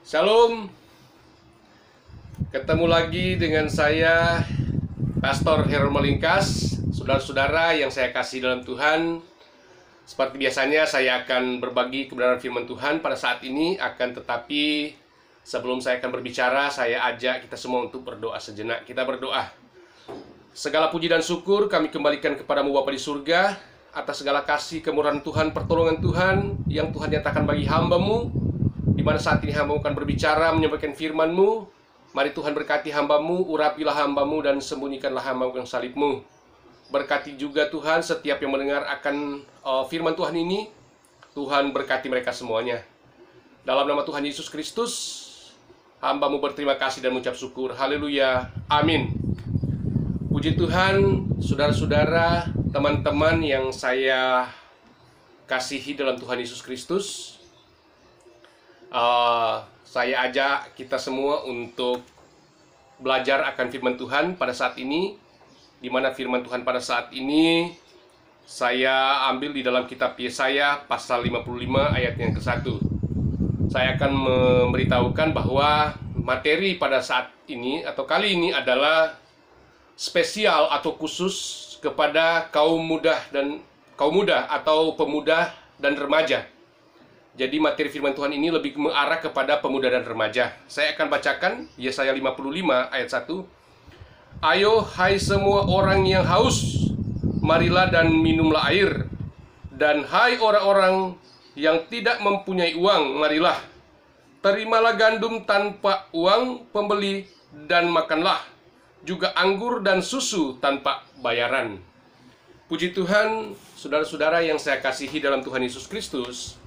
Shalom, ketemu lagi dengan saya, Pastor Heron Malingkas. Saudara-saudara yang saya kasih dalam Tuhan, seperti biasanya saya akan berbagi kebenaran firman Tuhan pada saat ini. Tetapi sebelum saya akan berbicara, saya ajak kita semua untuk berdoa sejenak. Kita berdoa. Segala puji dan syukur kami kembalikan kepadamu Bapa di surga, atas segala kasih, kemurahan Tuhan, pertolongan Tuhan yang Tuhan nyatakan bagi hamba-Mu, di mana saat ini hamba-Mu akan berbicara, menyampaikan firman-Mu. Mari Tuhan berkati hamba-Mu, urapilah hamba-Mu, dan sembunyikanlah hamba-Mu yang salib-Mu. Berkati juga Tuhan setiap yang mendengar akan firman Tuhan ini. Tuhan berkati mereka semuanya. Dalam nama Tuhan Yesus Kristus, hamba-Mu berterima kasih dan mengucap syukur. Haleluya, amin. Puji Tuhan, saudara-saudara, teman-teman yang saya kasihi dalam Tuhan Yesus Kristus. Saya ajak kita semua untuk belajar akan firman Tuhan pada saat ini, di mana firman Tuhan pada saat ini saya ambil di dalam kitab Yesaya pasal 55 ayat yang ke-1. Saya akan memberitahukan bahwa materi pada saat ini atau kali ini adalah spesial atau khusus kepada kaum muda atau pemuda dan remaja. Jadi materi firman Tuhan ini lebih mengarah kepada pemuda dan remaja. Saya akan bacakan Yesaya 55 ayat 1. Ayo hai semua orang yang haus, marilah dan minumlah air. Dan hai orang-orang yang tidak mempunyai uang, marilah. Terimalah gandum tanpa uang pembeli dan makanlah. Juga anggur dan susu tanpa bayaran. Puji Tuhan, saudara-saudara yang saya kasihi dalam Tuhan Yesus Kristus.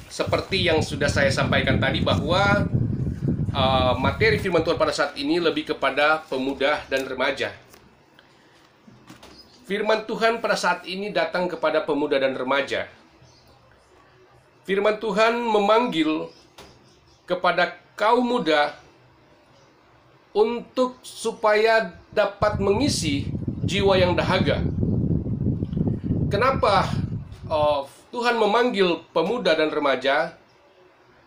Seperti yang sudah saya sampaikan tadi bahwa materi firman Tuhan pada saat ini lebih kepada pemuda dan remaja. Firman Tuhan pada saat ini datang kepada pemuda dan remaja. Firman Tuhan memanggil kepada kaum muda untuk supaya dapat mengisi jiwa yang dahaga. Kenapa Tuhan memanggil pemuda dan remaja?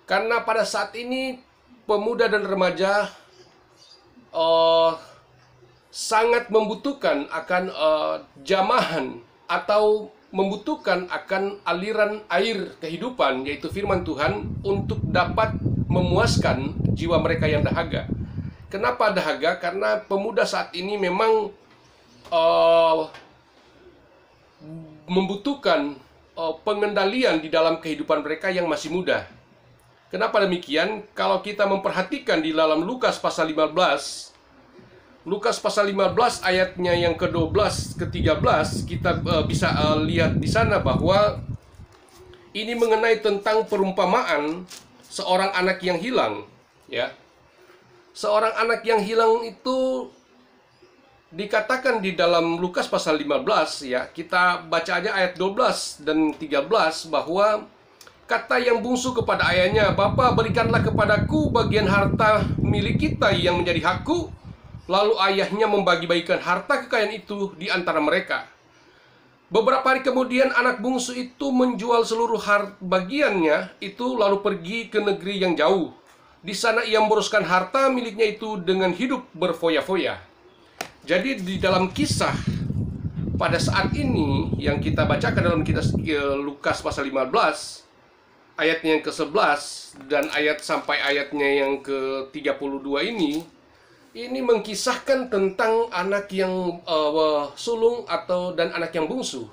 Karena pada saat ini pemuda dan remaja sangat membutuhkan akan jamahan atau membutuhkan akan aliran air kehidupan, yaitu firman Tuhan, untuk dapat memuaskan jiwa mereka yang dahaga. Kenapa dahaga? Karena pemuda saat ini memang membutuhkan pengendalian di dalam kehidupan mereka yang masih muda. Kenapa demikian? Kalau kita memperhatikan di dalam Lukas pasal 15, Lukas pasal 15 ayatnya yang ke-12 ke-13, kita bisa lihat di sana bahwa ini mengenai tentang perumpamaan seorang anak yang hilang, ya. Seorang anak yang hilang itu dikatakan di dalam Lukas pasal 15, ya. Kita baca aja ayat 12 dan 13 bahwa kata yang bungsu kepada ayahnya, "Bapa, berikanlah kepadaku bagian harta milik kita yang menjadi hakku." Lalu ayahnya membagi-bagikan harta kekayaan itu di antara mereka. Beberapa hari kemudian anak bungsu itu menjual seluruh bagiannya itu lalu pergi ke negeri yang jauh. Di sana ia memboroskan harta miliknya itu dengan hidup berfoya-foya. Jadi di dalam kisah pada saat ini yang kita bacakan dalam kitab Lukas pasal 15 ayatnya yang ke-11 dan sampai ayatnya yang ke-32 ini mengkisahkan tentang anak yang sulung dan anak yang bungsu.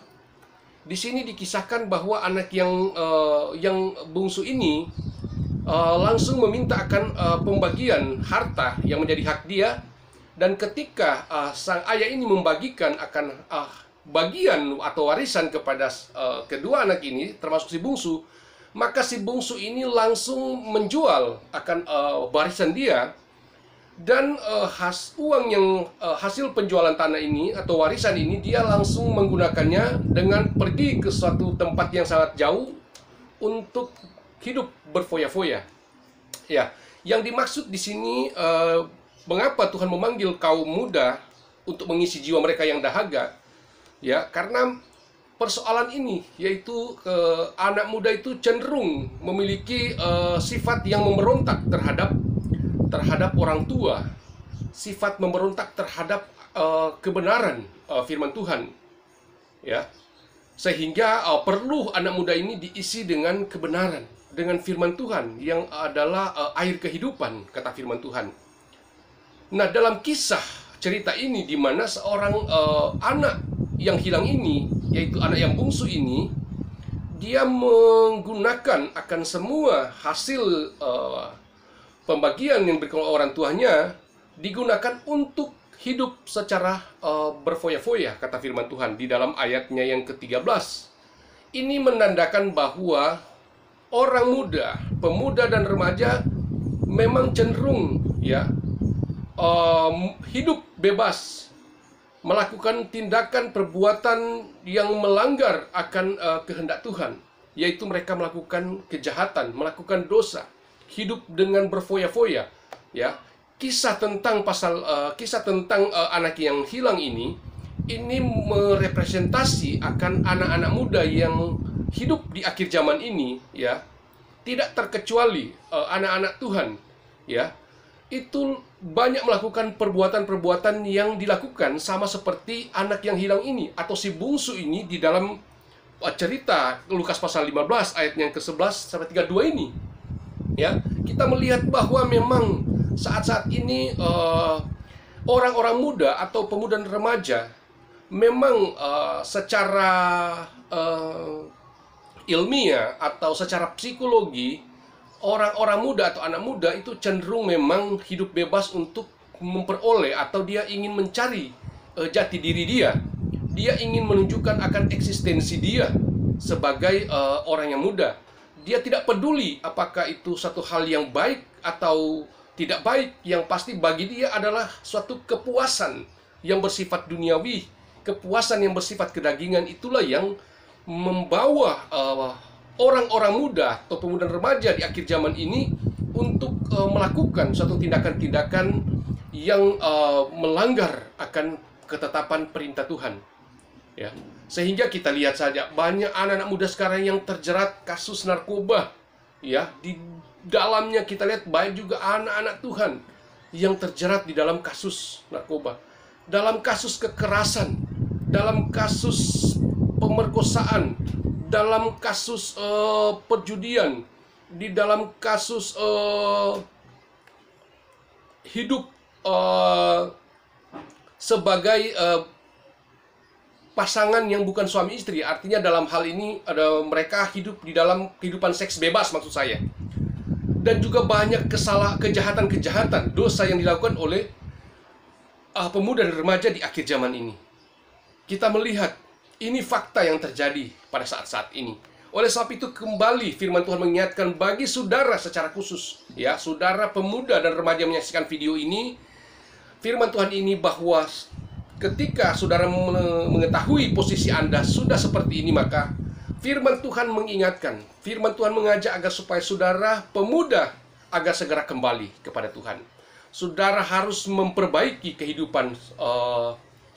Di sini dikisahkan bahwa anak yang bungsu ini langsung meminta akan pembagian harta yang menjadi hak dia. Dan ketika sang ayah ini membagikan akan bagian atau warisan kepada kedua anak ini, termasuk si bungsu, maka si bungsu ini langsung menjual akan warisan dia. Dan uang yang hasil penjualan tanah ini atau warisan ini, dia langsung menggunakannya dengan pergi ke suatu tempat yang sangat jauh untuk hidup berfoya-foya. Ya, yang dimaksud di sini mengapa Tuhan memanggil kaum muda untuk mengisi jiwa mereka yang dahaga? Ya, karena persoalan ini, yaitu anak muda itu cenderung memiliki sifat yang memberontak terhadap orang tua, sifat memberontak terhadap kebenaran firman Tuhan, ya. Sehingga perlu anak muda ini diisi dengan kebenaran, dengan firman Tuhan yang adalah air kehidupan, kata firman Tuhan. Nah, dalam kisah cerita ini di mana seorang anak yang hilang ini, yaitu anak yang bungsu ini, dia menggunakan akan semua hasil pembagian yang diberikan oleh orang tuanya, digunakan untuk hidup secara berfoya-foya, kata firman Tuhan di dalam ayatnya yang ke-13. Ini menandakan bahwa orang muda, pemuda dan remaja memang cenderung hidup bebas, melakukan tindakan perbuatan yang melanggar akan kehendak Tuhan, yaitu mereka melakukan kejahatan, melakukan dosa, hidup dengan berfoya-foya, ya. Kisah tentang anak yang hilang ini merepresentasi akan anak-anak muda yang hidup di akhir zaman ini, ya. Tidak terkecuali anak-anak Tuhan, ya. Itu banyak melakukan perbuatan-perbuatan yang dilakukan sama seperti anak yang hilang ini atau si bungsu ini di dalam cerita Lukas pasal 15 ayat yang ke-11 sampai 32 ini, ya. Kita melihat bahwa memang saat-saat ini orang-orang muda atau pemuda dan remaja memang secara ilmiah atau secara psikologi, orang-orang muda atau anak muda itu cenderung memang hidup bebas untuk memperoleh atau dia ingin mencari jati diri dia. Dia ingin menunjukkan akan eksistensi dia sebagai orang yang muda. Dia tidak peduli apakah itu satu hal yang baik atau tidak baik. Yang pasti bagi dia adalah suatu kepuasan yang bersifat duniawi, kepuasan yang bersifat kedagingan. Itulah yang membawa orang-orang muda atau pemuda remaja di akhir zaman ini untuk melakukan suatu tindakan-tindakan yang melanggar akan ketetapan perintah Tuhan, ya. Sehingga kita lihat saja banyak anak-anak muda sekarang yang terjerat kasus narkoba, ya. Di dalamnya kita lihat banyak juga anak-anak Tuhan yang terjerat di dalam kasus narkoba, dalam kasus kekerasan, dalam kasus pemerkosaan, dalam kasus perjudian, di dalam kasus hidup sebagai pasangan yang bukan suami istri. Artinya dalam hal ini mereka hidup di dalam kehidupan seks bebas, maksud saya. Dan juga banyak kejahatan-kejahatan, dosa yang dilakukan oleh pemuda dan remaja di akhir zaman ini. Kita melihat ini fakta yang terjadi pada saat-saat ini. Oleh sebab itu kembali firman Tuhan mengingatkan bagi saudara secara khusus, ya, saudara pemuda dan remaja menyaksikan video ini, firman Tuhan ini bahwa ketika saudara mengetahui posisi Anda sudah seperti ini, maka firman Tuhan mengingatkan, firman Tuhan mengajak agar supaya saudara pemuda agar segera kembali kepada Tuhan. Saudara harus memperbaiki kehidupan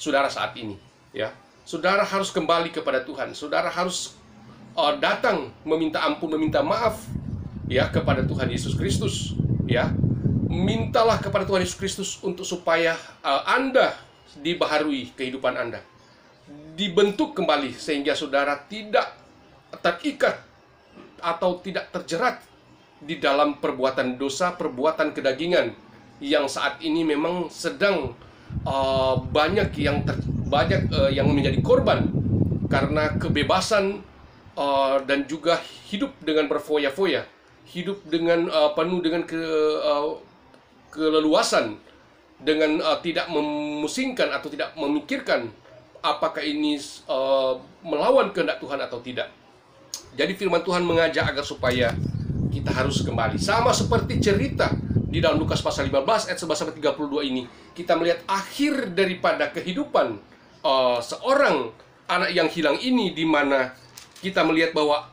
saudara saat ini, ya. Saudara harus kembali kepada Tuhan. Saudara harus datang meminta ampun, meminta maaf, ya, kepada Tuhan Yesus Kristus, ya. Mintalah kepada Tuhan Yesus Kristus untuk supaya Anda dibaharui kehidupan Anda, dibentuk kembali sehingga saudara tidak terikat atau tidak terjerat di dalam perbuatan dosa, perbuatan kedagingan yang saat ini memang sedang banyak yang menjadi korban karena kebebasan dan juga hidup dengan berfoya-foya, hidup dengan penuh dengan keleluasan, dengan tidak memusingkan atau tidak memikirkan apakah ini melawan kehendak Tuhan atau tidak. Jadi firman Tuhan mengajak agar supaya kita harus kembali. Sama seperti cerita di dalam Lukas pasal 15 ayat 11-32 ini, kita melihat akhir daripada kehidupan seorang anak yang hilang ini, di mana kita melihat bahwa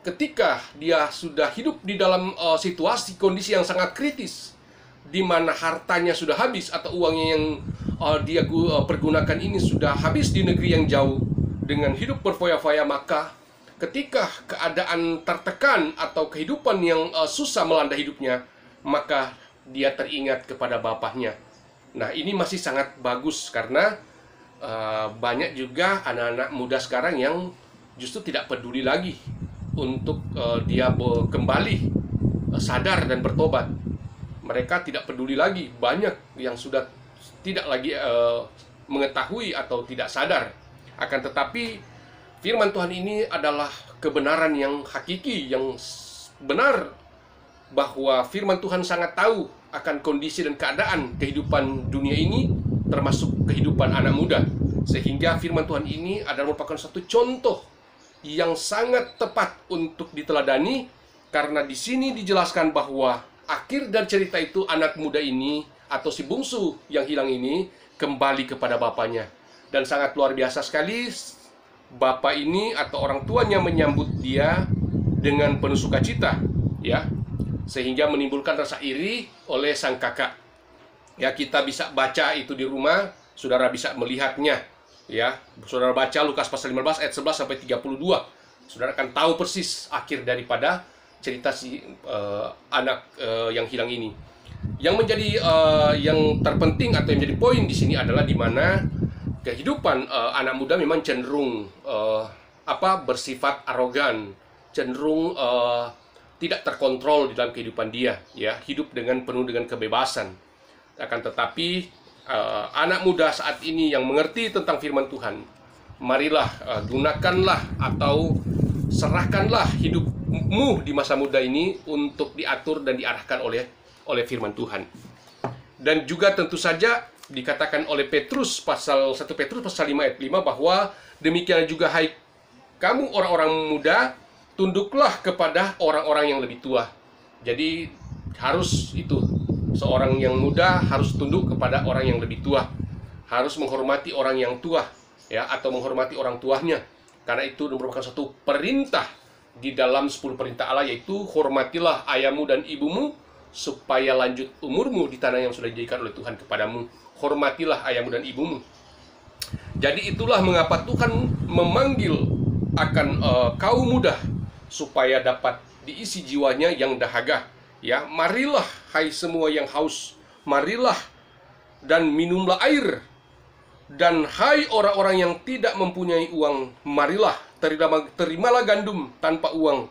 ketika dia sudah hidup di dalam situasi kondisi yang sangat kritis, di mana hartanya sudah habis atau uangnya yang dia pergunakan ini sudah habis di negeri yang jauh, dengan hidup berfoya-foya, maka ketika keadaan tertekan atau kehidupan yang susah melanda hidupnya, maka dia teringat kepada bapaknya. Nah, ini masih sangat bagus karena banyak juga anak-anak muda sekarang yang justru tidak peduli lagi untuk dia kembali sadar dan bertobat. Mereka tidak peduli lagi. Banyak yang sudah tidak lagi mengetahui atau tidak sadar. Akan tetapi firman Tuhan ini adalah kebenaran yang hakiki, yang benar, bahwa firman Tuhan sangat tahu akan kondisi dan keadaan kehidupan dunia ini, termasuk kehidupan anak muda. Sehingga firman Tuhan ini adalah merupakan satu contoh yang sangat tepat untuk diteladani, karena di sini dijelaskan bahwa akhir dari cerita itu anak muda ini atau si bungsu yang hilang ini kembali kepada bapaknya. Dan sangat luar biasa sekali, bapak ini atau orang tuanya menyambut dia dengan penuh sukacita, ya, sehingga menimbulkan rasa iri oleh sang kakak. Ya, kita bisa baca itu di rumah, saudara bisa melihatnya. Ya, saudara baca Lukas pasal 15 ayat 11 sampai 32. Saudara akan tahu persis akhir daripada cerita si anak yang hilang ini. Yang menjadi yang terpenting atau yang menjadi poin di sini adalah di mana kehidupan anak muda memang cenderung bersifat arogan, cenderung tidak terkontrol di dalam kehidupan dia, ya, hidup dengan penuh dengan kebebasan. Akan tetapi anak muda saat ini yang mengerti tentang firman Tuhan, marilah gunakanlah atau serahkanlah hidupmu di masa muda ini untuk diatur dan diarahkan oleh firman Tuhan. Dan juga tentu saja dikatakan oleh Petrus pasal 1 Petrus pasal 5 ayat 5 bahwa demikian juga hai kamu orang-orang muda, tunduklah kepada orang-orang yang lebih tua. Jadi harus itu, seorang yang muda harus tunduk kepada orang yang lebih tua, harus menghormati orang yang tua, ya, atau menghormati orang tuanya, karena itu merupakan satu perintah di dalam 10 perintah Allah, yaitu hormatilah ayahmu dan ibumu supaya lanjut umurmu di tanah yang sudah dijadikan oleh Tuhan kepadamu. Hormatilah ayahmu dan ibumu. Jadi itulah mengapa Tuhan memanggil akan kaum muda supaya dapat diisi jiwanya yang dahaga. Ya, marilah hai semua yang haus, marilah dan minumlah air. Dan hai orang-orang yang tidak mempunyai uang, marilah terimalah gandum tanpa uang,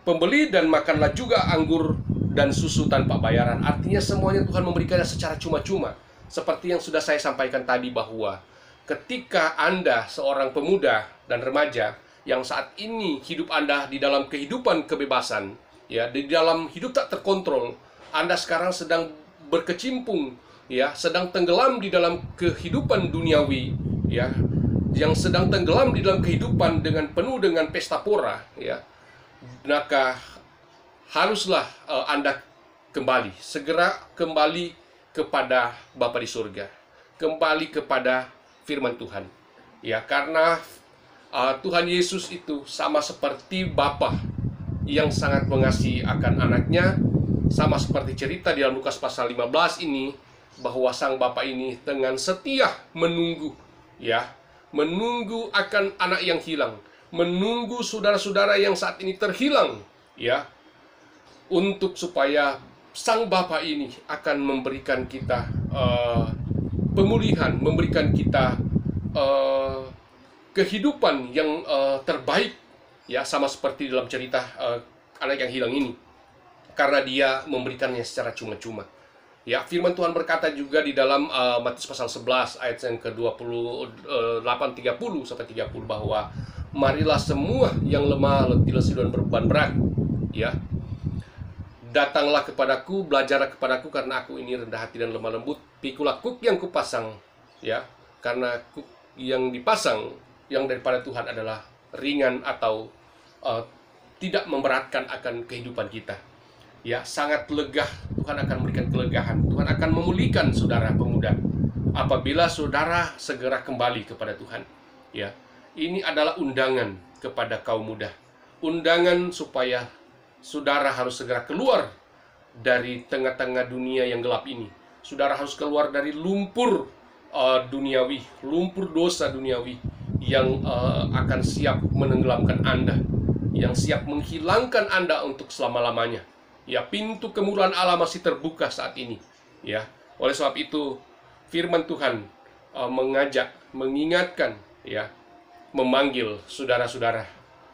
pembeli dan makanlah juga anggur dan susu tanpa bayaran. Artinya semuanya Tuhan memberikannya secara cuma-cuma. Seperti yang sudah saya sampaikan tadi, bahwa ketika Anda seorang pemuda dan remaja yang saat ini hidup Anda di dalam kehidupan kebebasan, ya, di dalam hidup tak terkontrol, Anda sekarang sedang berkecimpung, ya, sedang tenggelam di dalam kehidupan duniawi, ya, yang sedang tenggelam di dalam kehidupan dengan penuh dengan pesta pora, ya, maka haruslah Anda segera kembali kepada Bapa di surga, kembali kepada firman Tuhan, ya, karena Tuhan Yesus itu sama seperti Bapa yang sangat mengasihi akan anaknya, sama seperti cerita di dalam Lukas pasal 15 ini, bahwa sang Bapa ini dengan setia menunggu, ya, menunggu akan anak yang hilang, menunggu saudara-saudara yang saat ini terhilang, ya, untuk supaya sang Bapa ini akan memberikan kita pemulihan, memberikan kita kehidupan yang terbaik, ya, sama seperti dalam cerita anak yang hilang ini, karena dia memberikannya secara cuma-cuma. Ya, firman Tuhan berkata juga di dalam Matius pasal 11 ayat yang ke-28 30 sampai 30 bahwa marilah semua yang lemah, letih, lesu dan berbeban berat, ya, datanglah kepadaku, belajarlah kepadaku, karena aku ini rendah hati dan lemah lembut. Pikulah kuk yang kupasang, ya, karena kuk yang dipasang yang daripada Tuhan adalah ringan atau tidak memberatkan akan kehidupan kita. Ya, sangat lega. Tuhan akan memberikan kelegaan. Tuhan akan memulihkan saudara pemuda apabila saudara segera kembali kepada Tuhan. Ya, ini adalah undangan kepada kaum muda. Undangan supaya saudara harus segera keluar dari tengah-tengah dunia yang gelap ini. Saudara harus keluar dari lumpur duniawi, lumpur dosa duniawi yang akan siap menenggelamkan Anda, yang siap menghilangkan Anda untuk selama-lamanya. Ya, pintu kemurahan Allah masih terbuka saat ini. Ya, oleh sebab itu firman Tuhan mengajak, mengingatkan, ya, memanggil saudara-saudara,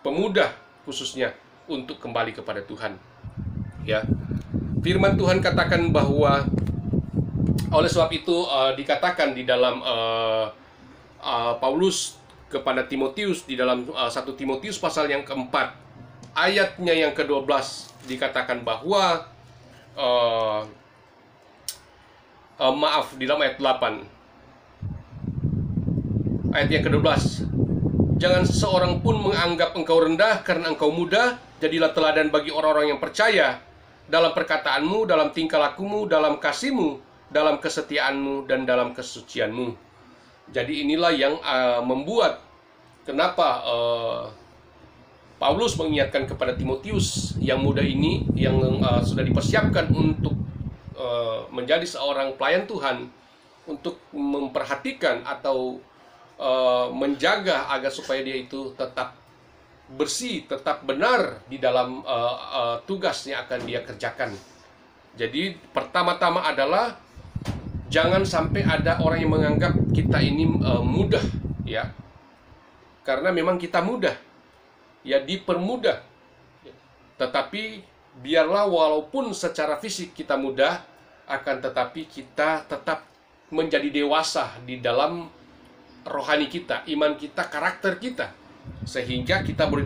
pemuda khususnya, untuk kembali kepada Tuhan. Ya, firman Tuhan katakan bahwa oleh sebab itu dikatakan di dalam Paulus kepada Timotius di dalam 1 Timotius pasal yang keempat ayatnya yang ke-12 dikatakan bahwa maaf, di dalam ayat 8 ayat yang ke-12, jangan seorang pun menganggap engkau rendah karena engkau muda, jadilah teladan bagi orang-orang yang percaya dalam perkataanmu, dalam tingkah lakumu, dalam kasihmu, dalam kesetiaanmu, dan dalam kesucianmu. Jadi inilah yang membuat kenapa Paulus mengingatkan kepada Timotius yang muda ini, yang sudah dipersiapkan untuk menjadi seorang pelayan Tuhan, untuk memperhatikan atau menjaga agar supaya dia itu tetap bersih, tetap benar di dalam tugas yang akan dia kerjakan. Jadi pertama-tama adalah jangan sampai ada orang yang menganggap kita ini mudah, ya. Karena memang kita mudah, ya, dipermudah. Tetapi biarlah walaupun secara fisik kita mudah, akan tetapi kita tetap menjadi dewasa di dalam rohani kita, iman kita, karakter kita, sehingga kita boleh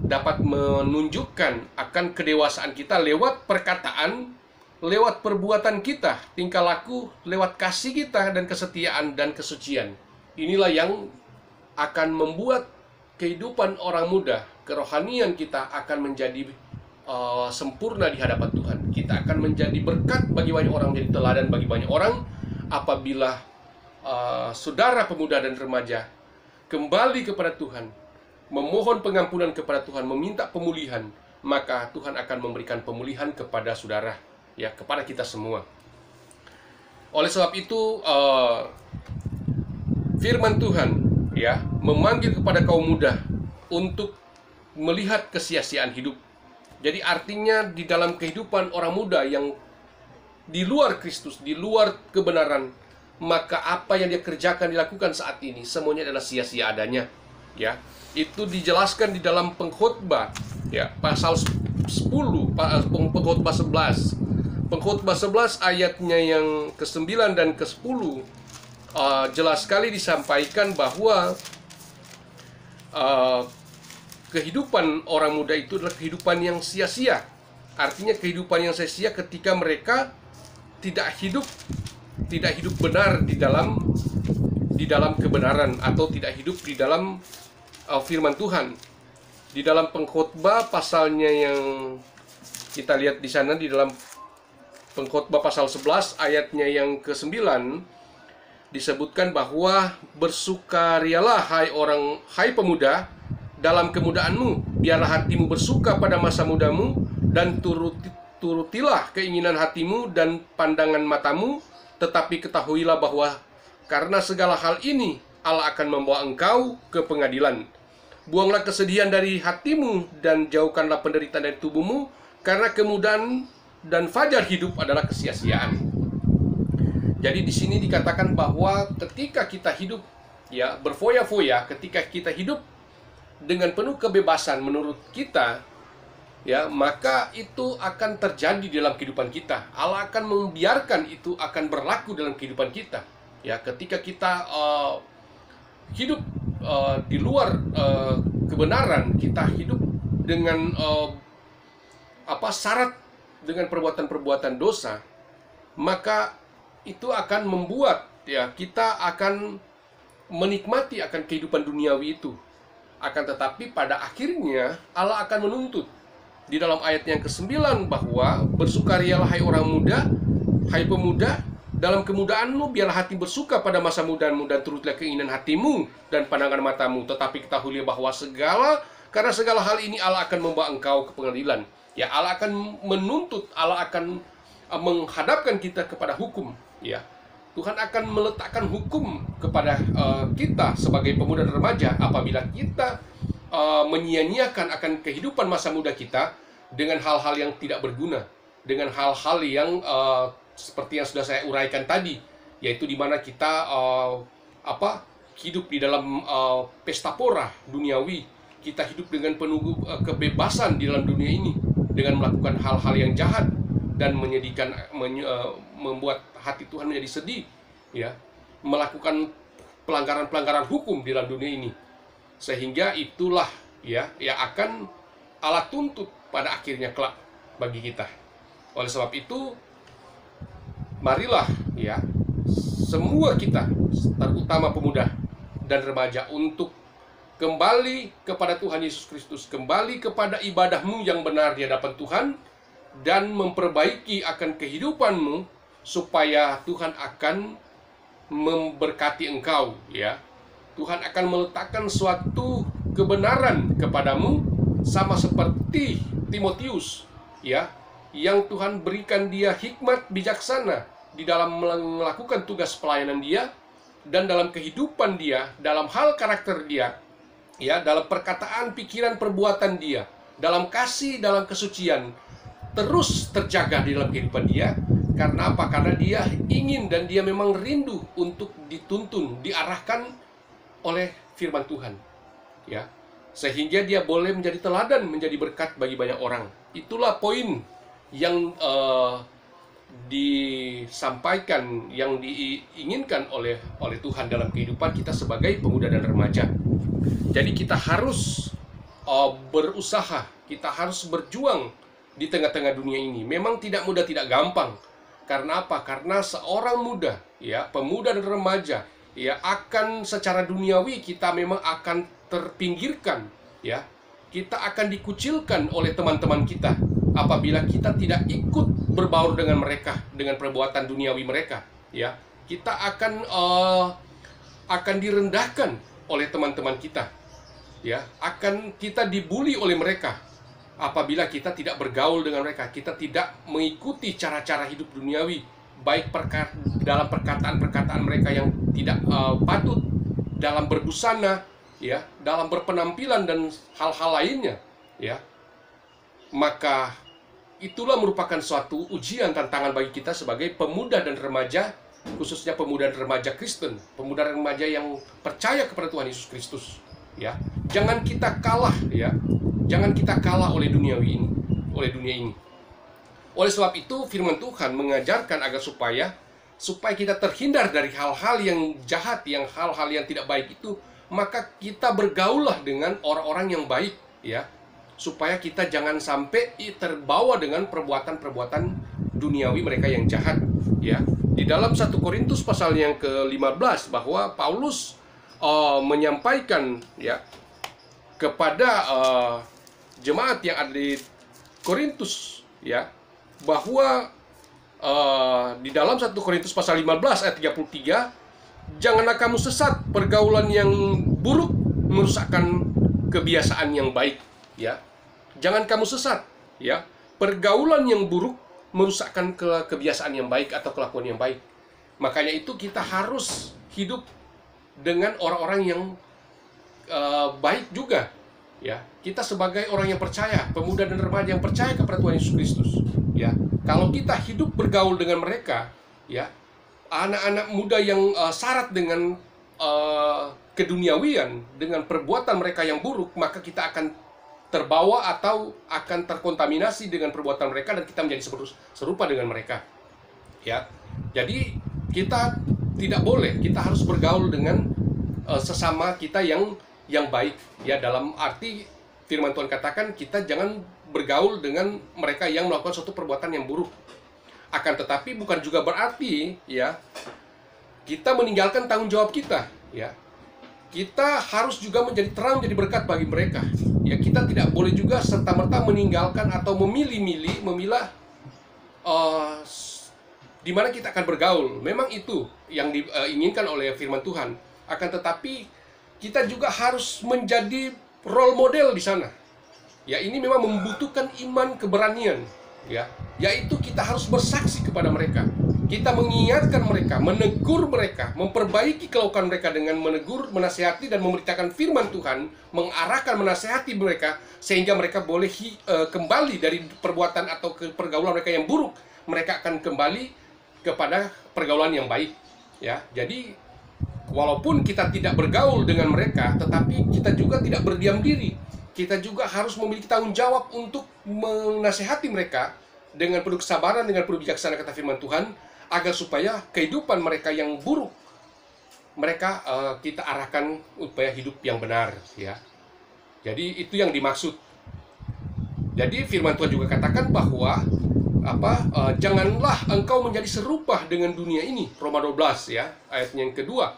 dapat menunjukkan akan kedewasaan kita lewat perkataan, lewat perbuatan kita, tingkah laku, lewat kasih kita, dan kesetiaan dan kesucian. Inilah yang akan membuat kehidupan orang muda, kerohanian kita akan menjadi sempurna di hadapan Tuhan. Kita akan menjadi berkat bagi banyak orang, menjadi teladan bagi banyak orang. Apabila saudara pemuda dan remaja kembali kepada Tuhan, memohon pengampunan kepada Tuhan, meminta pemulihan, maka Tuhan akan memberikan pemulihan kepada saudara, ya, kepada kita semua. Oleh sebab itu firman Tuhan, ya, memanggil kepada kaum muda untuk melihat kesia-siaan hidup. Jadi artinya di dalam kehidupan orang muda yang di luar Kristus, di luar kebenaran, maka apa yang dia kerjakan, dilakukan saat ini, semuanya adalah sia-sia adanya. Ya, itu dijelaskan di dalam Pengkhotbah, ya, pasal 10, Pengkhotbah 11. Pengkhotbah 11 ayatnya yang ke-9 dan ke-10 jelas sekali disampaikan bahwa kehidupan orang muda itu adalah kehidupan yang sia-sia. Artinya kehidupan yang sia-sia ketika mereka tidak hidup benar di dalam kebenaran, atau tidak hidup di dalam firman Tuhan. Di dalam Pengkhotbah pasalnya yang kita lihat di sana, di dalam Pengkhotbah pasal 11 ayatnya yang ke-9 disebutkan bahwa bersukarialah hai pemuda dalam kemudaanmu, biarlah hatimu bersuka pada masa mudamu, dan turutilah keinginan hatimu dan pandangan matamu. Tetapi ketahuilah bahwa karena segala hal ini Allah akan membawa engkau ke pengadilan. Buanglah kesedihan dari hatimu dan jauhkanlah penderitaan dari tubuhmu, karena kemudahan dan fajar hidup adalah kesia-siaan. Jadi di sini dikatakan bahwa ketika kita hidup, ya, berfoya-foya, ketika kita hidup dengan penuh kebebasan menurut kita, ya, maka itu akan terjadi dalam kehidupan kita. Allah akan membiarkan itu akan berlaku dalam kehidupan kita. Ya, ketika kita hidup di luar kebenaran, kita hidup dengan syarat dengan perbuatan-perbuatan dosa, maka itu akan membuat, ya, kita akan menikmati akan kehidupan duniawi itu. Akan tetapi pada akhirnya Allah akan menuntut di dalam ayat yang ke-9 bahwa bersukarialah hai orang muda, hai pemuda, dalam kemudaanmu biarlah hati bersuka pada masa mudamu, dan turutlah keinginan hatimu dan pandangan matamu. Tetapi ketahuilah bahwa karena segala hal ini Allah akan membawa engkau ke pengadilan. Ya, Allah akan menuntut, Allah akan menghadapkan kita kepada hukum, ya. Tuhan akan meletakkan hukum kepada kita sebagai pemuda dan remaja apabila kita menyia-nyiakan akan kehidupan masa muda kita dengan hal-hal yang tidak berguna, dengan hal-hal yang seperti yang sudah saya uraikan tadi, yaitu di mana kita hidup di dalam pesta pora duniawi. Kita hidup dengan penuh kebebasan di dalam dunia ini dengan melakukan hal-hal yang jahat dan menyedihkan, membuat hati Tuhan menjadi sedih, ya, melakukan pelanggaran-pelanggaran hukum di dalam dunia ini, sehingga itulah ya yang akan Allah tuntut pada akhirnya kelak bagi kita. Oleh sebab itu, marilah ya semua kita, terutama pemuda dan remaja, untuk kembali kepada Tuhan Yesus Kristus, kembali kepada ibadahmu yang benar di hadapan Tuhan, dan memperbaiki akan kehidupanmu supaya Tuhan akan memberkati engkau, ya. Tuhan akan meletakkan suatu kebenaran kepadamu, sama seperti Timotius, ya, yang Tuhan berikan dia hikmat bijaksana di dalam melakukan tugas pelayanan dia, dan dalam kehidupan dia, dalam hal karakter dia, ya, dalam perkataan, pikiran, perbuatan dia, dalam kasih, dalam kesucian, terus terjaga di dalam kehidupan dia. Karena apa? Karena dia ingin dan dia memang rindu untuk dituntun, diarahkan oleh firman Tuhan, ya, sehingga dia boleh menjadi teladan, menjadi berkat bagi banyak orang. Itulah poin yang disampaikan, yang diinginkan oleh Tuhan dalam kehidupan kita sebagai pemuda dan remaja. Jadi kita harus berusaha, kita harus berjuang di tengah-tengah dunia ini. Memang tidak mudah, tidak gampang. Karena apa? Karena seorang muda, ya, pemuda dan remaja, ya, akan secara duniawi kita memang akan terpinggirkan, ya. Kita akan dikucilkan oleh teman-teman kita apabila kita tidak ikut berbaur dengan mereka, dengan perbuatan duniawi mereka, ya. Kita akan direndahkan oleh teman-teman kita, ya. Kita dibully oleh mereka apabila kita tidak bergaul dengan mereka, kita tidak mengikuti cara-cara hidup duniawi, baik dalam perkataan-perkataan mereka yang tidak patut, dalam berbusana, ya, dalam berpenampilan dan hal-hal lainnya, ya. Maka itulah merupakan suatu ujian, tantangan bagi kita sebagai pemuda dan remaja, khususnya pemuda dan remaja Kristen, pemuda dan remaja yang percaya kepada Tuhan Yesus Kristus, ya. Jangan kita kalah, ya. Jangan kita kalah oleh dunia ini. Oleh sebab itu firman Tuhan mengajarkan agar supaya kita terhindar dari hal-hal yang jahat, yang hal-hal yang tidak baik itu, maka kita bergaullah dengan orang-orang yang baik, ya. Supaya kita jangan sampai terbawa dengan perbuatan-perbuatan duniawi mereka yang jahat, ya. Di dalam 1 Korintus pasal yang ke-15 bahwa Paulus menyampaikan, ya, kepada jemaat yang ada di Korintus, ya, bahwa di dalam 1 Korintus pasal 15 ayat 33, janganlah kamu sesat, pergaulan yang buruk merusakkan kebiasaan yang baik, ya. Jangan kamu sesat, ya. Pergaulan yang buruk merusakkan kebiasaan yang baik atau kelakuan yang baik. Makanya itu kita harus hidup dengan orang-orang yang baik juga, ya. Kita sebagai orang yang percaya, pemuda dan remaja yang percaya kepada Tuhan Yesus Kristus, ya. Kalau kita hidup bergaul dengan mereka, ya, anak-anak muda yang syarat dengan keduniawian, dengan perbuatan mereka yang buruk, maka kita akan terbawa atau akan terkontaminasi dengan perbuatan mereka dan kita menjadi serupa dengan mereka, ya. Jadi kita tidak boleh, kita harus bergaul dengan sesama kita yang baik, ya. Dalam arti firman Tuhan katakan kita jangan bergaul dengan mereka yang melakukan suatu perbuatan yang buruk. Akan tetapi bukan juga berarti, ya, kita meninggalkan tanggung jawab kita, ya. Kita harus juga menjadi terang, menjadi berkat bagi mereka, ya. Kita tidak boleh juga serta-merta meninggalkan atau memilah di mana kita akan bergaul. Memang itu yang diinginkan oleh firman Tuhan. Akan tetapi kita juga harus menjadi role model di sana. Ya, ini memang membutuhkan iman, keberanian, ya. Yaitu kita harus bersaksi kepada mereka. Kita mengingatkan mereka, menegur mereka, memperbaiki kelakuan mereka dengan menegur, menasihati, dan memberitakan firman Tuhan, mengarahkan, menasihati mereka, sehingga mereka boleh kembali dari perbuatan atau ke pergaulan mereka yang buruk. Mereka akan kembali kepada pergaulan yang baik. Ya, jadi walaupun kita tidak bergaul dengan mereka, tetapi kita juga tidak berdiam diri. Kita juga harus memiliki tanggung jawab untuk menasihati mereka dengan penuh kesabaran, dengan penuh bijaksana, kata firman Tuhan, agar supaya kehidupan mereka yang buruk, mereka kita arahkan supaya hidup yang benar, ya. Jadi itu yang dimaksud. Jadi firman Tuhan juga katakan bahwa janganlah engkau menjadi serupa dengan dunia ini. Roma 12 ya, ayatnya yang kedua.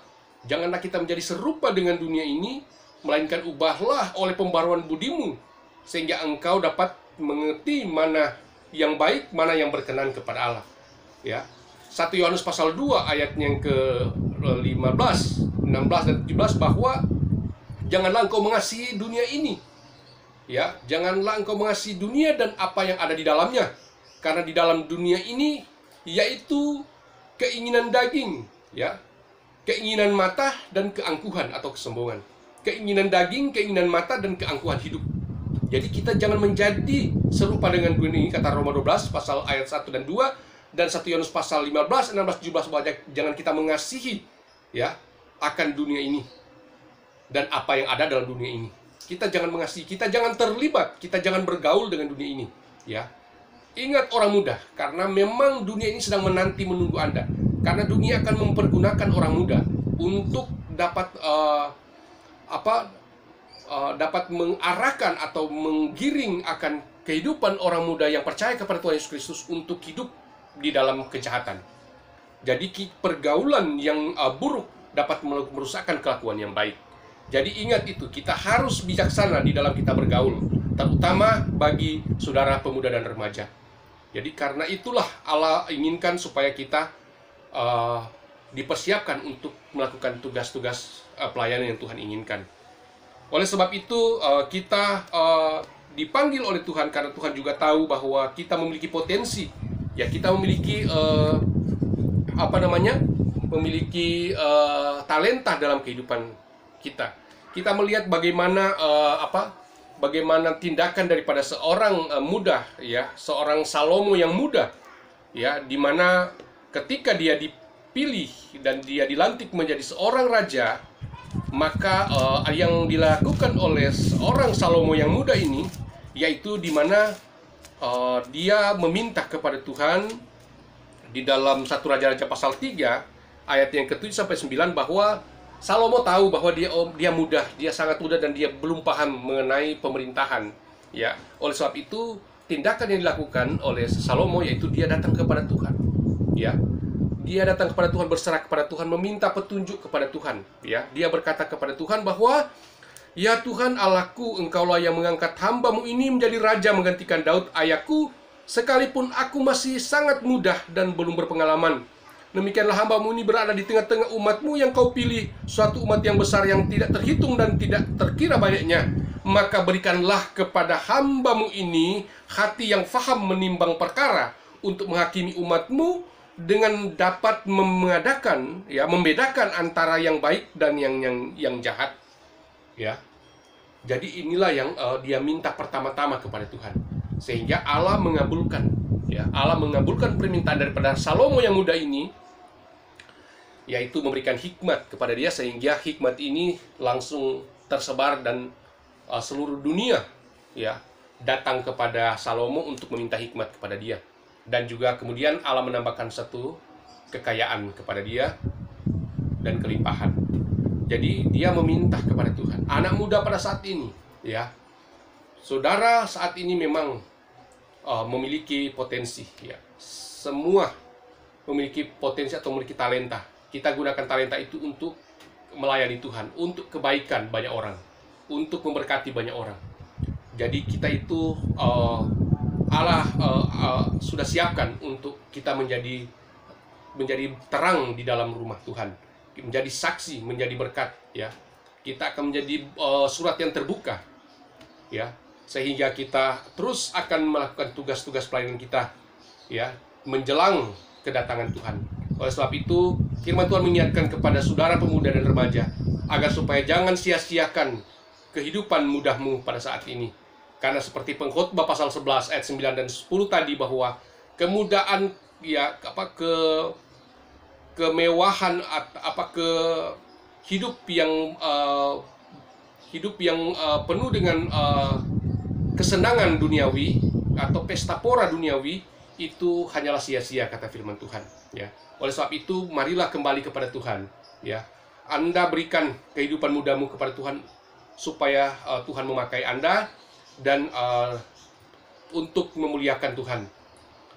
Janganlah kita menjadi serupa dengan dunia ini, melainkan ubahlah oleh pembaruan budimu, sehingga engkau dapat mengerti mana yang baik, mana yang berkenan kepada Allah. Ya. 1 Yohanes pasal 2 ayat yang ke-15, 16 dan 17 bahwa janganlah engkau mengasihi dunia ini. Ya, janganlah engkau mengasihi dunia dan apa yang ada di dalamnya. Karena di dalam dunia ini yaitu keinginan daging, ya. Keinginan mata dan keangkuhan atau kesombongan. Keinginan daging, keinginan mata dan keangkuhan hidup. Jadi kita jangan menjadi serupa dengan dunia ini, kata Roma 12 pasal ayat 1 dan 2. Dan 1 Yohanes pasal 15, 16, 17 bahwa jangan kita mengasihi, ya, akan dunia ini dan apa yang ada dalam dunia ini. Kita jangan mengasihi, kita jangan terlibat, kita jangan bergaul dengan dunia ini, ya. Ingat orang muda, karena memang dunia ini sedang menunggu Anda. Karena dunia akan mempergunakan orang muda untuk dapat dapat mengarahkan atau menggiring akan kehidupan orang muda yang percaya kepada Tuhan Yesus Kristus untuk hidup di dalam kejahatan. Jadi pergaulan yang buruk dapat merusakkan kelakuan yang baik. Jadi ingat itu, kita harus bijaksana di dalam kita bergaul, terutama bagi saudara pemuda dan remaja. Jadi karena itulah Allah inginkan supaya kita dipersiapkan untuk melakukan tugas-tugas pelayanan yang Tuhan inginkan. Oleh sebab itu kita dipanggil oleh Tuhan karena Tuhan juga tahu bahwa kita memiliki potensi. Ya, kita memiliki memiliki talenta dalam kehidupan kita. Kita melihat bagaimana bagaimana tindakan daripada seorang muda, ya, seorang Salomo yang muda, ya, di mana ketika dia dipilih dan dia dilantik menjadi seorang raja, maka yang dilakukan oleh seorang Salomo yang muda ini, yaitu di mana dia meminta kepada Tuhan di dalam 1 Raja-Raja pasal 3 ayat yang ke-7 sampai 9 bahwa Salomo tahu bahwa dia muda, dia sangat muda dan dia belum paham mengenai pemerintahan, ya. Oleh sebab itu tindakan yang dilakukan oleh Salomo yaitu dia datang kepada Tuhan, ya. Dia datang kepada Tuhan, berserah kepada Tuhan, meminta petunjuk kepada Tuhan, ya. Dia berkata kepada Tuhan bahwa, ya Tuhan Allahku, engkaulah yang mengangkat hamba-Mu ini menjadi raja menggantikan Daud ayahku, sekalipun aku masih sangat muda dan belum berpengalaman. Demikianlah hamba-Mu ini berada di tengah-tengah umat-Mu yang Kau pilih, suatu umat yang besar yang tidak terhitung dan tidak terkira banyaknya. Maka berikanlah kepada hamba-Mu ini hati yang faham menimbang perkara untuk menghakimi umat-Mu dengan dapat membedakan antara yang baik dan yang jahat. Ya, jadi inilah yang dia minta pertama-tama kepada Tuhan, sehingga Allah mengabulkan. Ya, Allah mengabulkan permintaan daripada Salomo yang muda ini, yaitu memberikan hikmat kepada dia, sehingga hikmat ini langsung tersebar dan seluruh dunia, ya, datang kepada Salomo untuk meminta hikmat kepada dia. Dan juga kemudian Allah menambahkan satu kekayaan kepada dia dan kelimpahan. Jadi dia meminta kepada Tuhan. Anak muda pada saat ini, ya, saudara saat ini memang memiliki potensi, ya. Semua memiliki potensi atau memiliki talenta. Kita gunakan talenta itu untuk melayani Tuhan, untuk kebaikan banyak orang, untuk memberkati banyak orang. Jadi kita itu Allah sudah siapkan untuk kita menjadi terang di dalam rumah Tuhan, menjadi saksi, menjadi berkat, ya. Kita akan menjadi surat yang terbuka, ya, sehingga kita terus akan melakukan tugas-tugas pelayanan kita, ya, menjelang kedatangan Tuhan. Oleh sebab itu, firman Tuhan mengingatkan kepada saudara pemuda dan remaja agar supaya jangan sia-siakan kehidupan mudahmu pada saat ini. Karena seperti Pengkhotbah pasal 11 ayat 9 dan 10 tadi, bahwa kemudahan kemewahan ke hidup yang penuh dengan kesenangan duniawi atau pesta pora duniawi itu hanyalah sia-sia, kata firman Tuhan, ya. Oleh sebab itu, marilah kembali kepada Tuhan, ya. Anda berikan kehidupan mudamu kepada Tuhan supaya Tuhan memakai Anda dan untuk memuliakan Tuhan,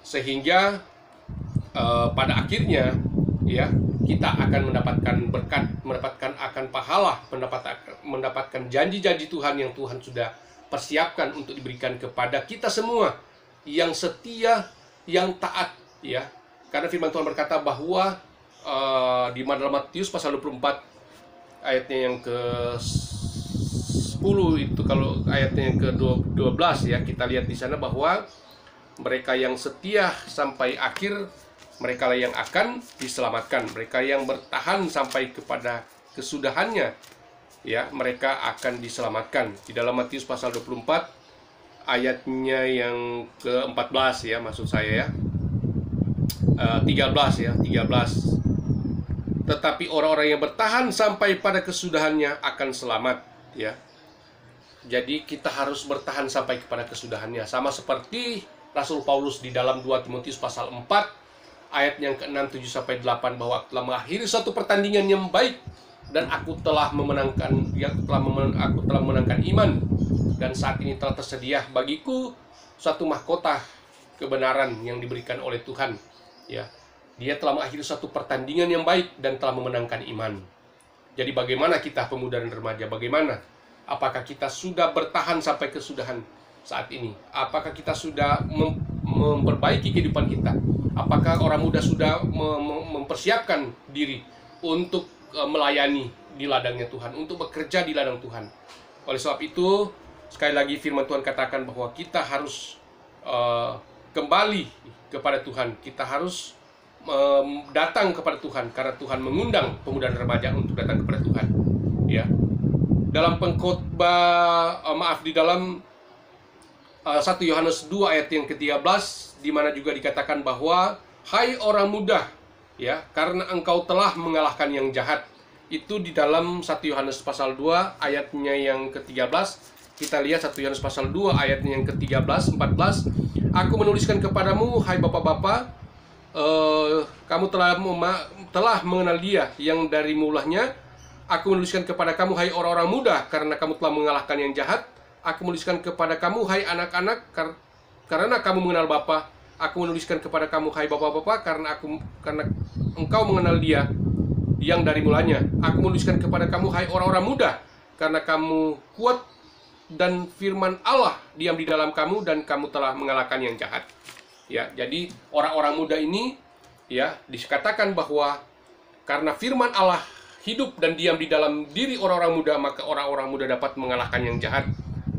sehingga pada akhirnya, ya, kita akan mendapatkan berkat, mendapatkan akan pahala, mendapatkan janji-janji Tuhan yang Tuhan sudah persiapkan untuk diberikan kepada kita semua yang setia, yang taat, ya. Karena firman Tuhan berkata bahwa di dalam Matius pasal 24 ayatnya yang ke-10 itu, kalau ayatnya yang ke-12, ya, kita lihat di sana bahwa mereka yang setia sampai akhir, mereka lah yang akan diselamatkan. Mereka yang bertahan sampai kepada kesudahannya, ya, mereka akan diselamatkan. Di dalam Matius pasal 24 ayatnya yang ke-14, ya, maksud saya, ya, 13, ya, 13. Tetapi orang-orang yang bertahan sampai pada kesudahannya akan selamat, ya. Jadi kita harus bertahan sampai kepada kesudahannya, sama seperti Rasul Paulus di dalam 2 Timotius pasal 4 ayat yang ke-6, 7 sampai 8, bahwa aku telah mengakhiri suatu pertandingan yang baik dan aku telah memenangkan iman, dan saat ini telah tersedia bagiku suatu mahkota kebenaran yang diberikan oleh Tuhan, ya. Dia telah mengakhiri suatu pertandingan yang baik dan telah memenangkan iman. Jadi bagaimana kita pemuda dan remaja? Bagaimana? Apakah kita sudah bertahan sampai kesudahan saat ini? Apakah kita sudah memperbaiki kehidupan kita? Apakah orang muda sudah mempersiapkan diri untuk melayani di ladangnya Tuhan, untuk bekerja di ladang Tuhan? Oleh sebab itu, sekali lagi firman Tuhan katakan bahwa kita harus kembali kepada Tuhan. Kita harus datang kepada Tuhan, karena Tuhan mengundang pemuda dan remaja untuk datang kepada Tuhan, ya. Dalam Pengkhotbah, di dalam 1 Yohanes 2 ayat yang ke-13, di mana juga dikatakan bahwa hai orang muda, ya, karena engkau telah mengalahkan yang jahat. Itu di dalam 1 Yohanes pasal 2 ayatnya yang ke-13. Kita lihat 1 Yohanes pasal 2 ayatnya yang ke-13, 14. Aku menuliskan kepadamu, hai bapak-bapak, kamu telah mengenal Dia yang dari mulanya. Aku menuliskan kepada kamu, hai orang-orang muda, karena kamu telah mengalahkan yang jahat. Aku menuliskan kepada kamu, hai anak-anak, karena kamu mengenal Bapa. Aku menuliskan kepada kamu, hai bapak-bapak, karena engkau mengenal Dia yang dari mulanya. Aku menuliskan kepada kamu, hai orang-orang muda, karena kamu kuat dan firman Allah diam di dalam kamu, dan kamu telah mengalahkan yang jahat. Ya, jadi orang-orang muda ini, ya, dikatakan bahwa karena firman Allah hidup dan diam di dalam diri orang-orang muda, maka orang-orang muda dapat mengalahkan yang jahat,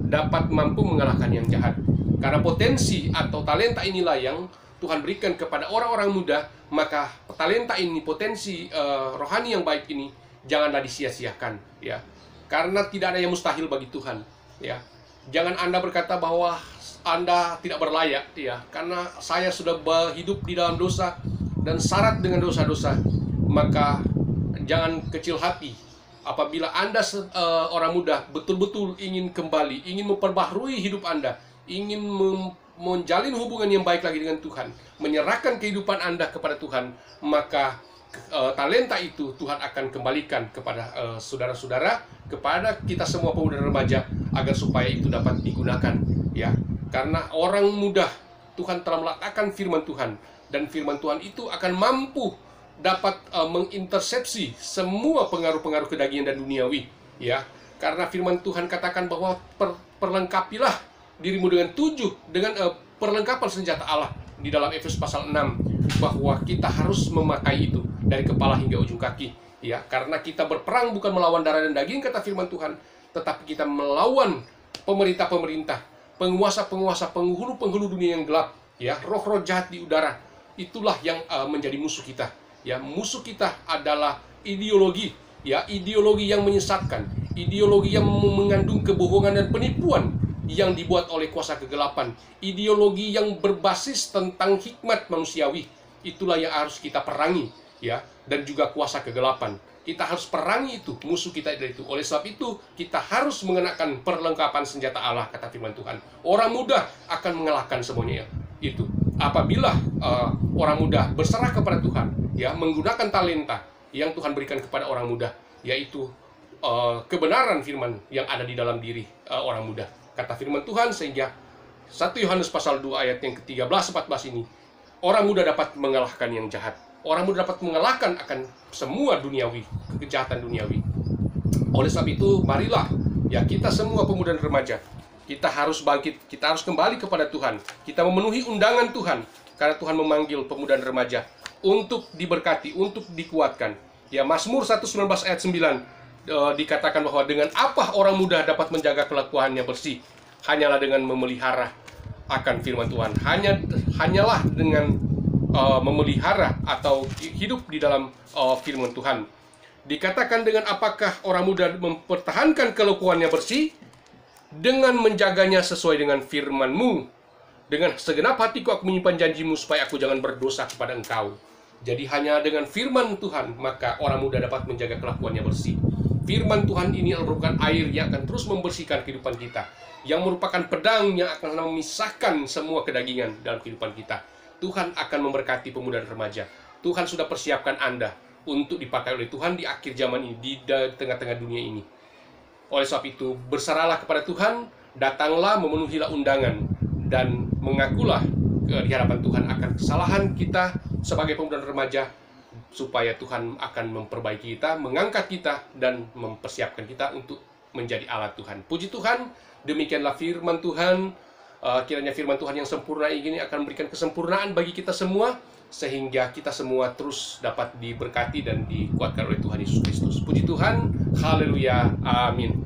dapat mampu mengalahkan yang jahat. Karena potensi atau talenta inilah yang Tuhan berikan kepada orang-orang muda, maka talenta ini, potensi rohani yang baik ini, janganlah disia-siakan, ya. Karena tidak ada yang mustahil bagi Tuhan, ya. Jangan Anda berkata bahwa Anda tidak berlayak, ya, karena saya sudah hidup di dalam dosa dan syarat dengan dosa-dosa. Maka jangan kecil hati apabila Anda orang muda betul-betul ingin kembali, ingin memperbaharui hidup Anda, ingin menjalin hubungan yang baik lagi dengan Tuhan, menyerahkan kehidupan Anda kepada Tuhan, maka talenta itu Tuhan akan kembalikan kepada saudara-saudara, kepada kita semua pemuda dan remaja, agar supaya itu dapat digunakan, ya. Karena orang muda, Tuhan telah meletakkan firman Tuhan, dan firman Tuhan itu akan mampu dapat mengintersepsi semua pengaruh-pengaruh kedagingan dan duniawi, ya. Karena firman Tuhan katakan bahwa perlengkapilah dirimu dengan perlengkapan senjata Allah di dalam Efesus pasal 6, bahwa kita harus memakai itu dari kepala hingga ujung kaki, ya. Karena kita berperang bukan melawan darah dan daging, kata firman Tuhan, tetapi kita melawan pemerintah-pemerintah, penguasa-penguasa, penghulu-penghulu dunia yang gelap, ya, roh-roh jahat di udara, itulah yang menjadi musuh kita. Ya, musuh kita adalah ideologi, ya, ideologi yang menyesatkan, ideologi yang mengandung kebohongan dan penipuan yang dibuat oleh kuasa kegelapan, ideologi yang berbasis tentang hikmat manusiawi. Itulah yang harus kita perangi, ya, dan juga kuasa kegelapan. Kita harus perangi itu, musuh kita itu. Oleh sebab itu, kita harus mengenakan perlengkapan senjata Allah, kata firman Tuhan. Orang muda akan mengalahkan semuanya itu. Apabila orang muda berserah kepada Tuhan, ya, menggunakan talenta yang Tuhan berikan kepada orang muda, yaitu kebenaran firman yang ada di dalam diri orang muda. Kata firman Tuhan, sehingga 1 Yohanes pasal 2 ayat yang ke-13-14 ini, orang muda dapat mengalahkan yang jahat. Orang muda dapat mengalahkan akan semua duniawi, kejahatan duniawi. Oleh sebab itu, marilah, ya, kita semua pemuda dan remaja, kita harus bangkit, kita harus kembali kepada Tuhan. Kita memenuhi undangan Tuhan, karena Tuhan memanggil pemuda dan remaja untuk diberkati, untuk dikuatkan. Ya, Mazmur 119 ayat 9 dikatakan bahwa dengan apa orang muda dapat menjaga kelakuannya bersih? Hanyalah dengan memelihara akan firman Tuhan. Hanyalah dengan memelihara atau hidup di dalam firman Tuhan. Dikatakan dengan apakah orang muda mempertahankan kelakuannya bersih? Dengan menjaganya sesuai dengan firman-Mu. Dengan segenap hatiku aku menyimpan janji-Mu supaya aku jangan berdosa kepada Engkau. Jadi hanya dengan firman Tuhan maka orang muda dapat menjaga kelakuannya bersih. Firman Tuhan ini merupakan air yang akan terus membersihkan kehidupan kita, yang merupakan pedang yang akan memisahkan semua kedagingan dalam kehidupan kita. Tuhan akan memberkati pemuda dan remaja. Tuhan sudah persiapkan Anda untuk dipakai oleh Tuhan di akhir zaman ini, di tengah-tengah dunia ini. Oleh sebab itu, berserahlah kepada Tuhan, datanglah, memenuhilah undangan, dan mengakulah di hadapan Tuhan akan kesalahan kita sebagai pemuda dan remaja, supaya Tuhan akan memperbaiki kita, mengangkat kita, dan mempersiapkan kita untuk menjadi alat Tuhan. Puji Tuhan, demikianlah firman Tuhan. Kiranya firman Tuhan yang sempurna ini akan memberikan kesempurnaan bagi kita semua, sehingga kita semua terus dapat diberkati dan dikuatkan oleh Tuhan Yesus Kristus. Puji Tuhan, haleluya, amin.